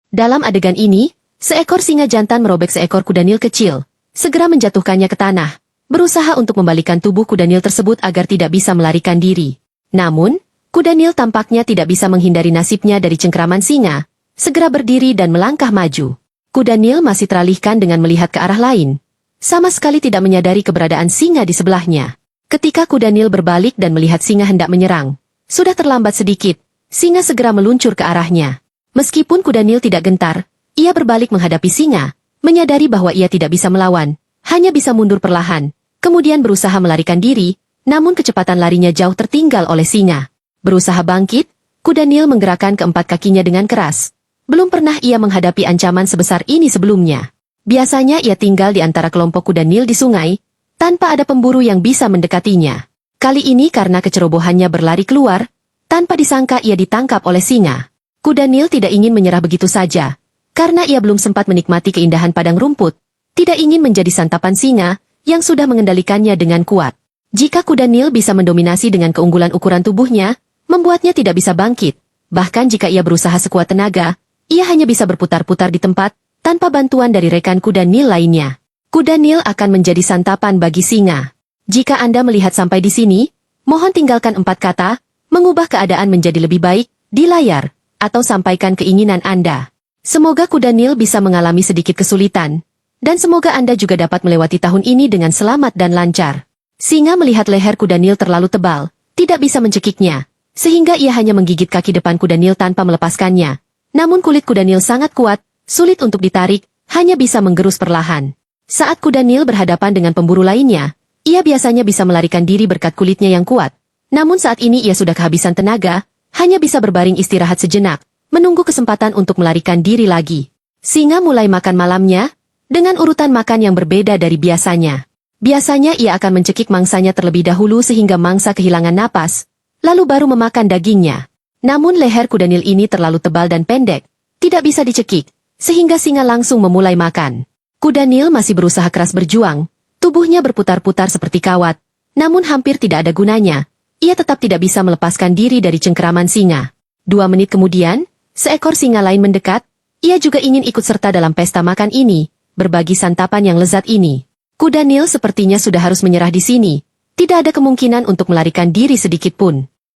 Dalam adegan ini, seekor singa jantan merobek seekor kuda Nil kecil, segera menjatuhkannya ke tanah, berusaha untuk membalikan tubuh kuda Nil tersebut agar tidak bisa melarikan diri. Namun, kuda Nil tampaknya tidak bisa menghindari nasibnya dari cengkeraman singa, segera berdiri dan melangkah maju. Kuda Nil masih teralihkan dengan melihat ke arah lain, sama sekali tidak menyadari keberadaan singa di sebelahnya. Ketika kuda Nil berbalik dan melihat singa hendak menyerang, sudah terlambat sedikit, singa segera meluncur ke arahnya. Meskipun kuda Nil tidak gentar, ia berbalik menghadapi singa, menyadari bahwa ia tidak bisa melawan, hanya bisa mundur perlahan, kemudian berusaha melarikan diri, namun kecepatan larinya jauh tertinggal oleh singa. Berusaha bangkit, kuda Nil menggerakkan keempat kakinya dengan keras. Belum pernah ia menghadapi ancaman sebesar ini sebelumnya. Biasanya ia tinggal di antara kelompok kuda Nil di sungai, tanpa ada pemburu yang bisa mendekatinya. Kali ini karena kecerobohannya berlari keluar, tanpa disangka ia ditangkap oleh singa. Kuda Nil tidak ingin menyerah begitu saja, karena ia belum sempat menikmati keindahan padang rumput, tidak ingin menjadi santapan singa, yang sudah mengendalikannya dengan kuat. Jika kuda Nil bisa mendominasi dengan keunggulan ukuran tubuhnya, membuatnya tidak bisa bangkit. Bahkan jika ia berusaha sekuat tenaga, ia hanya bisa berputar-putar di tempat, tanpa bantuan dari rekan kuda Nil lainnya. Kuda Nil akan menjadi santapan bagi singa. Jika Anda melihat sampai di sini, mohon tinggalkan 4 kata, mengubah keadaan menjadi lebih baik, di layar, atau sampaikan keinginan Anda. Semoga kuda Nil bisa mengalami sedikit kesulitan, dan semoga Anda juga dapat melewati tahun ini dengan selamat dan lancar. Singa melihat leher kuda Nil terlalu tebal, tidak bisa mencekiknya, sehingga ia hanya menggigit kaki depan kuda Nil tanpa melepaskannya. Namun kulit kuda Nil sangat kuat, sulit untuk ditarik, hanya bisa menggerus perlahan. Saat kuda Nil berhadapan dengan pemburu lainnya, ia biasanya bisa melarikan diri berkat kulitnya yang kuat. Namun saat ini ia sudah kehabisan tenaga, hanya bisa berbaring istirahat sejenak, menunggu kesempatan untuk melarikan diri lagi. Singa mulai makan malamnya, dengan urutan makan yang berbeda dari biasanya. Biasanya ia akan mencekik mangsanya terlebih dahulu sehingga mangsa kehilangan napas, lalu baru memakan dagingnya. Namun leher kuda Nil ini terlalu tebal dan pendek, tidak bisa dicekik, sehingga singa langsung memulai makan. Kuda Nil masih berusaha keras berjuang, tubuhnya berputar-putar seperti kawat, namun hampir tidak ada gunanya. Ia tetap tidak bisa melepaskan diri dari cengkeraman singa. 2 menit kemudian, seekor singa lain mendekat, ia juga ingin ikut serta dalam pesta makan ini, berbagi santapan yang lezat ini. Kuda Nil sepertinya sudah harus menyerah di sini, tidak ada kemungkinan untuk melarikan diri sedikit pun.